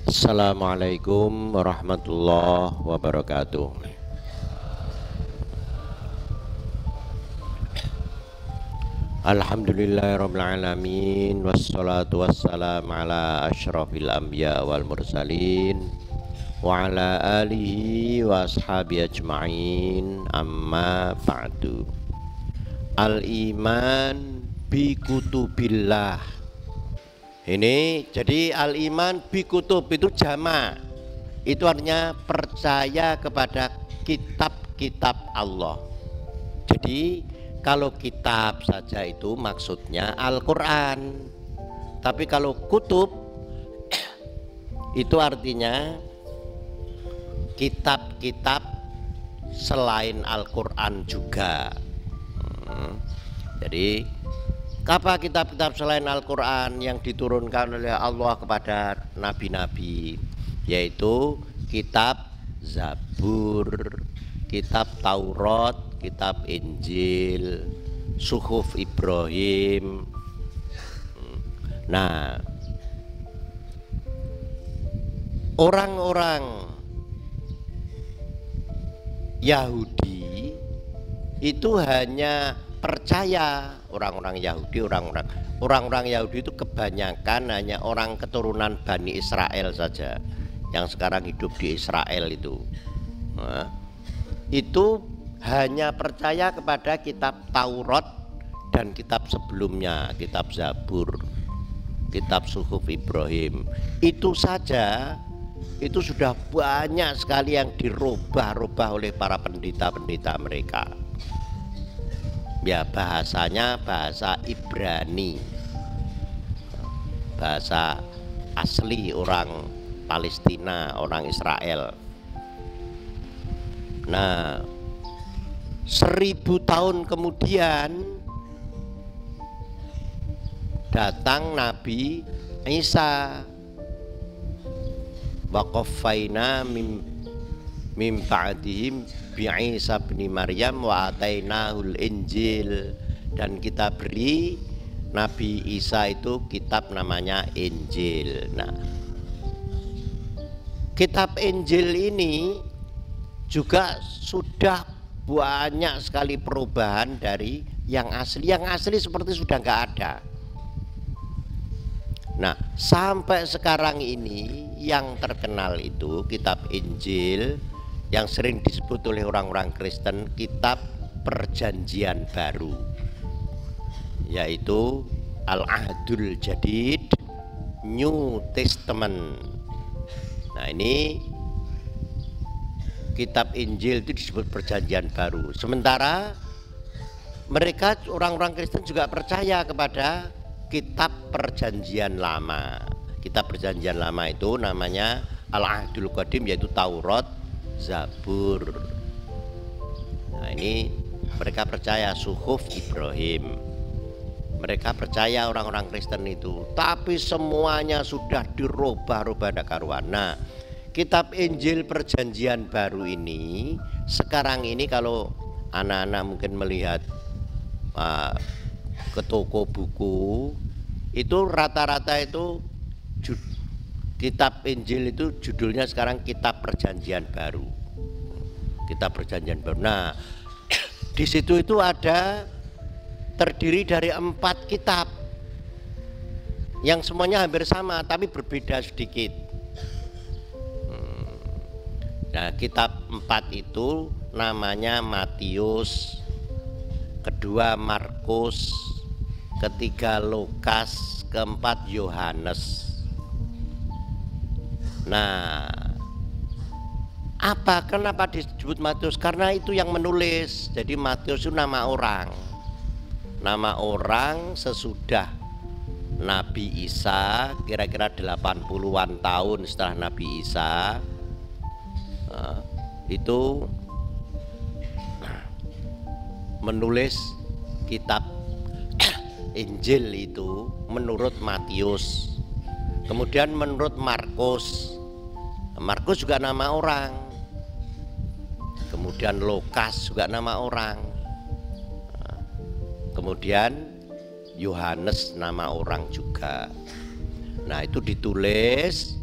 Assalamualaikum warahmatullahi wabarakatuh. Alhamdulillahirabbil alamin wassalatu wassalamu ala asyrafil anbiya wal mursalin wa ala alihi wa ashabihi ajma'in, amma ba'du. Al iman bi kutubillah. Ini jadi al iman bi kutub itu jamak. Itu artinya percaya kepada kitab-kitab Allah. Jadi kalau kitab saja itu maksudnya Al-Quran. Tapi kalau kutub itu artinya kitab-kitab selain Al-Quran juga. Jadi apa kitab-kitab selain Al-Quran yang diturunkan oleh Allah kepada nabi-nabi? Yaitu kitab Zabur, kitab Taurat, kitab Injil, Suhuf Ibrahim. Nah, orang-orang Yahudi itu hanya percaya, orang-orang Yahudi itu kebanyakan hanya orang keturunan Bani Israel saja yang sekarang hidup di Israel itu. Nah, itu hanya percaya kepada kitab Taurat dan kitab sebelumnya, kitab Zabur, kitab Suhuf Ibrahim. Itu saja, itu sudah banyak sekali yang dirubah-rubah oleh para pendeta-pendeta mereka. Ya, bahasanya bahasa Ibrani, bahasa asli orang Palestina, orang Israel. Nah, 1000 tahun kemudian datang Nabi Isa, wa qaffayna mim ba'dihim bi Isa bin Maryam wa atainahul Injil, dan kita beri Nabi Isa itu kitab namanya Injil. Nah, kitab Injil ini juga sudah banyak sekali perubahan dari yang asli. Yang asli seperti sudah nggak ada. Nah, sampai sekarang ini yang terkenal itu kitab Injil, yang sering disebut oleh orang-orang Kristen kitab Perjanjian Baru, yaitu Al-Ahdul Jadid, New Testament. Nah, ini kitab Injil itu disebut Perjanjian Baru. Sementara mereka orang-orang Kristen juga percaya kepada kitab Perjanjian Lama. Kitab Perjanjian Lama itu namanya Al-Ahdul Qadim, yaitu Taurat, Zabur. Nah, ini mereka percaya Suhuf Ibrahim. Mereka percaya orang-orang Kristen itu, tapi semuanya sudah dirubah-rubah ada karuan. Nah, kitab Injil Perjanjian Baru ini sekarang ini kalau anak-anak mungkin melihat ke toko buku itu rata-rata itu kitab Injil itu judulnya sekarang kitab Perjanjian Baru. Kitab Perjanjian Baru. Nah, di situ itu ada terdiri dari 4 kitab yang semuanya hampir sama tapi berbeda sedikit. Nah, kitab 4 itu namanya Matius, kedua Markus, ketiga Lukas, keempat Yohanes. Nah, kenapa disebut Matius? Karena itu yang menulis. Jadi Matius itu nama orang. Nama orang sesudah Nabi Isa, kira-kira 80-an tahun setelah Nabi Isa, itu menulis kitab Injil itu menurut Matius. Kemudian menurut Markus, Markus juga nama orang. Kemudian Lukas juga nama orang. Kemudian Yohanes nama orang juga. Nah, itu ditulis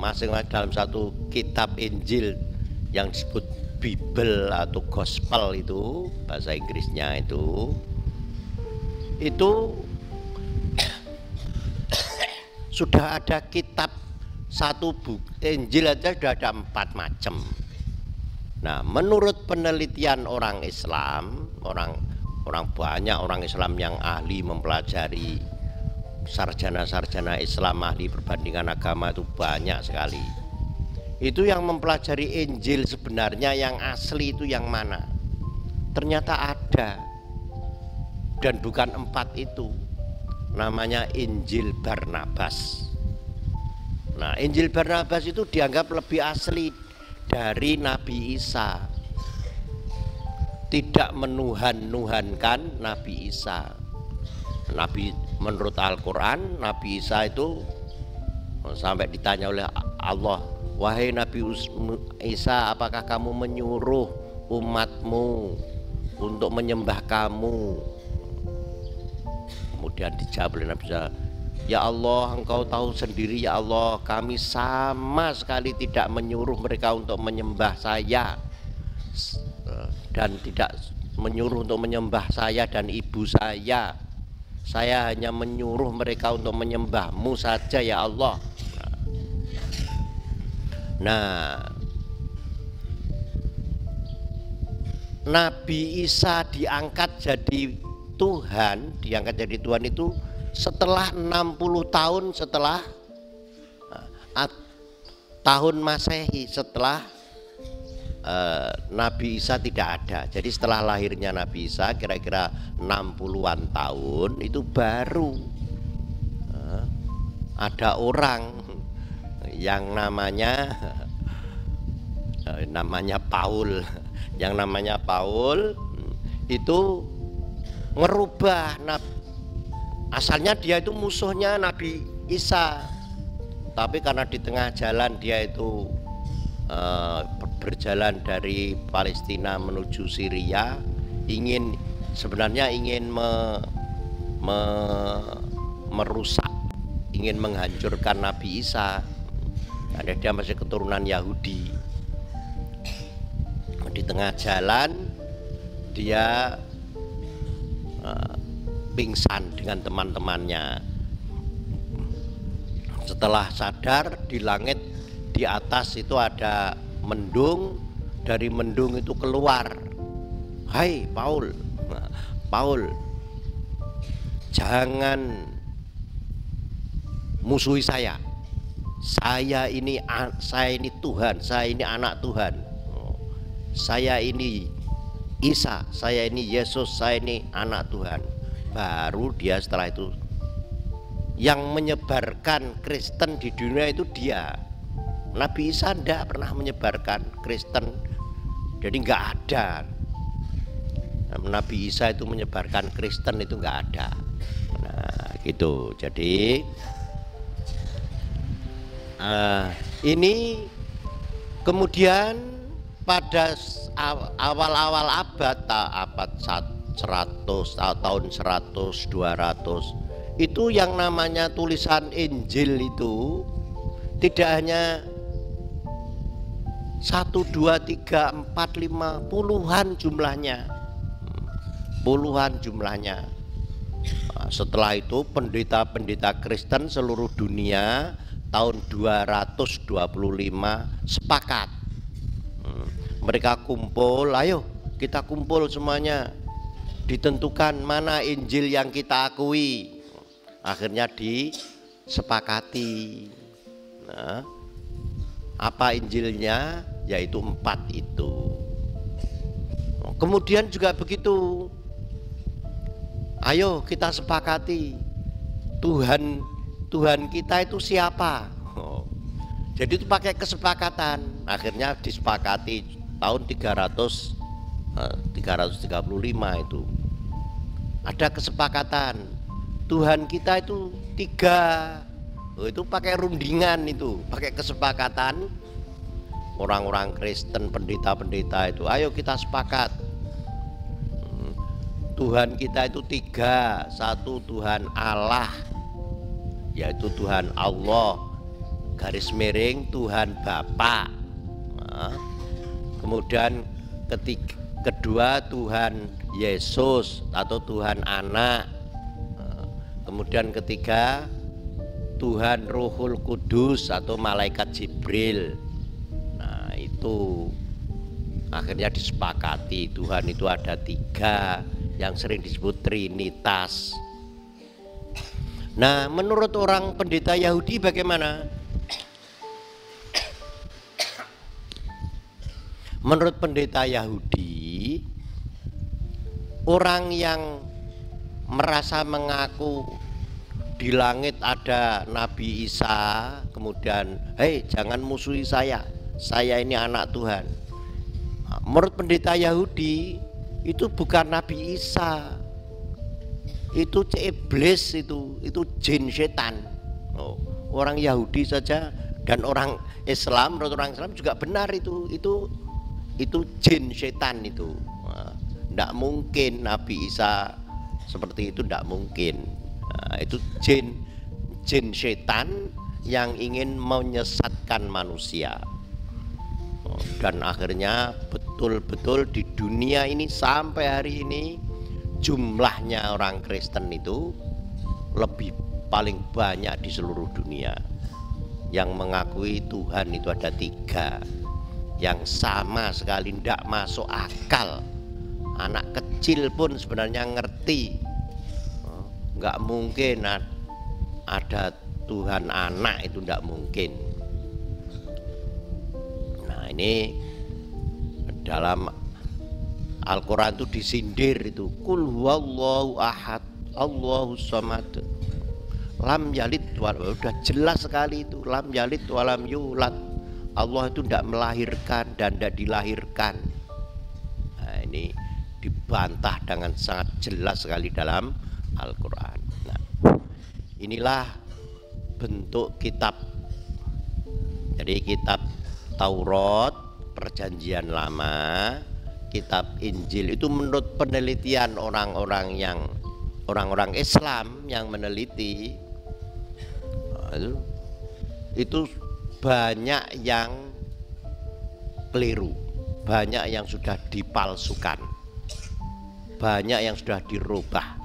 masing-masing dalam satu kitab Injil yang disebut Bible atau Gospel, itu bahasa Inggrisnya itu sudah ada kitab satu buku Injil aja sudah ada 4 macam. Nah, menurut penelitian orang Islam, orang banyak orang Islam yang ahli mempelajari, sarjana-sarjana Islam ahli perbandingan agama itu banyak sekali. Itu yang mempelajari Injil sebenarnya yang asli itu yang mana? Ternyata ada, dan bukan 4 itu. Namanya Injil Barnabas. Nah, Injil Barnabas itu dianggap lebih asli dari Nabi Isa. Tidak menuhan-nuhankan Nabi Isa. Menurut Al-Quran, Nabi Isa itu sampai ditanya oleh Allah, wahai Nabi Isa, apakah kamu menyuruh umatmu untuk menyembah kamu? Kemudian dijawab oleh Nabi Isa, ya Allah, engkau tahu sendiri ya Allah, kami sama sekali tidak menyuruh mereka untuk menyembah saya, dan tidak menyuruh untuk menyembah saya dan ibu saya. Saya hanya menyuruh mereka untuk menyembahmu saja ya Allah. Nah, Nabi Isa diangkat jadi Tuhan, itu setelah 60 tahun setelah tahun Masehi, setelah Nabi Isa tidak ada. Jadi setelah lahirnya Nabi Isa kira-kira 60-an tahun itu baru ada orang yang namanya Paul. Yang namanya Paul itu merubah. Asalnya dia itu musuhnya Nabi Isa, tapi karena di tengah jalan dia itu berjalan dari Palestina menuju Syria, sebenarnya ingin merusak, ingin menghancurkan Nabi Isa. Karena dia masih keturunan Yahudi. Di tengah jalan dia pingsan dengan teman-temannya. Setelah sadar, di langit di atas itu ada mendung. Dari mendung itu keluar, hai Paul, jangan musuhi saya. Saya ini Tuhan, saya ini anak Tuhan. Saya ini Isa, saya ini Yesus, saya ini anak Tuhan. Baru dia setelah itu yang menyebarkan Kristen di dunia itu dia. Nabi Isa tidak pernah menyebarkan Kristen, jadi nggak ada. Nabi Isa itu menyebarkan Kristen itu nggak ada. Nah gitu. Jadi ini kemudian pada awal-awal abad 100, tahun 100, 200 itu yang namanya tulisan Injil itu tidak hanya 1, 2, 3, 4, 5, puluhan jumlahnya. Setelah itu pendeta-pendeta Kristen seluruh dunia tahun 225 sepakat. Mereka kumpul, ayo kita kumpul semuanya, ditentukan mana Injil yang kita akui. Akhirnya disepakati. Nah, apa Injilnya? Yaitu 4 itu. Kemudian juga begitu, ayo kita sepakati Tuhan kita itu siapa. Jadi itu pakai kesepakatan. Akhirnya disepakati tahun 335 itu ada kesepakatan Tuhan kita itu 3. Itu pakai rundingan, itu pakai kesepakatan orang-orang Kristen, pendeta-pendeta itu, ayo kita sepakat Tuhan kita itu 3. 1 Tuhan Allah, yaitu Tuhan Allah garis miring Tuhan Bapa. Nah, kemudian kedua Tuhan Yesus atau Tuhan Anak. Nah, kemudian ketiga Tuhan Ruhul Kudus atau malaikat Jibril. Nah, itu akhirnya disepakati Tuhan itu ada 3 yang sering disebut Trinitas. Nah, menurut orang pendeta Yahudi bagaimana? Menurut pendeta Yahudi, orang yang merasa mengaku di langit ada Nabi Isa, kemudian hei jangan musuhi saya ini anak Tuhan. Menurut pendeta Yahudi itu bukan Nabi Isa, itu iblis, itu jin setan. Orang Yahudi saja dan orang Islam, menurut orang Islam juga benar itu jin setan itu. Tidak mungkin Nabi Isa seperti itu, tidak mungkin. Itu jin setan yang ingin menyesatkan manusia. Dan akhirnya betul-betul di dunia ini sampai hari ini jumlahnya orang Kristen itu paling banyak di seluruh dunia yang mengakui Tuhan itu ada 3 yang sama sekali tidak masuk akal. Anak kecil pun sebenarnya ngerti nggak mungkin ada Tuhan Anak, itu tidak mungkin. Nah, ini dalam Al-Quran itu disindir itu, Qul huwallahu ahad Allahu samad lam yalid udah jelas sekali itu, lam yalid walam yulad. Allah itu tidak melahirkan dan tidak dilahirkan. Nah, ini dibantah dengan sangat jelas sekali dalam Al-Quran. Nah, inilah bentuk kitab. Jadi kitab Taurat Perjanjian Lama, kitab Injil itu menurut penelitian orang-orang Islam yang meneliti itu banyak yang keliru, banyak yang sudah dipalsukan, banyak yang sudah dirubah.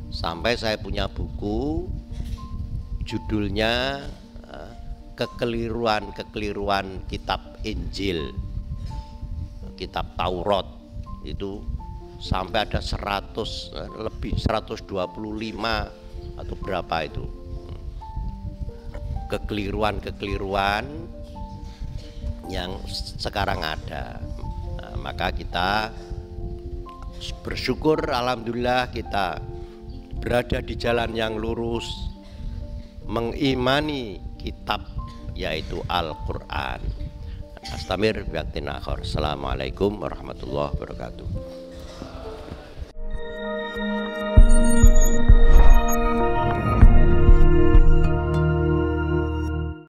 Sampai saya punya buku judulnya kekeliruan kitab Injil, kitab Taurat, itu sampai ada 125 atau berapa itu kekeliruan yang sekarang ada. Nah, maka kita bersyukur, alhamdulillah kita berada di jalan yang lurus, mengimani kitab yaitu Al-Quran. Astamir biaktin akhir. Assalamualaikum warahmatullahi wabarakatuh.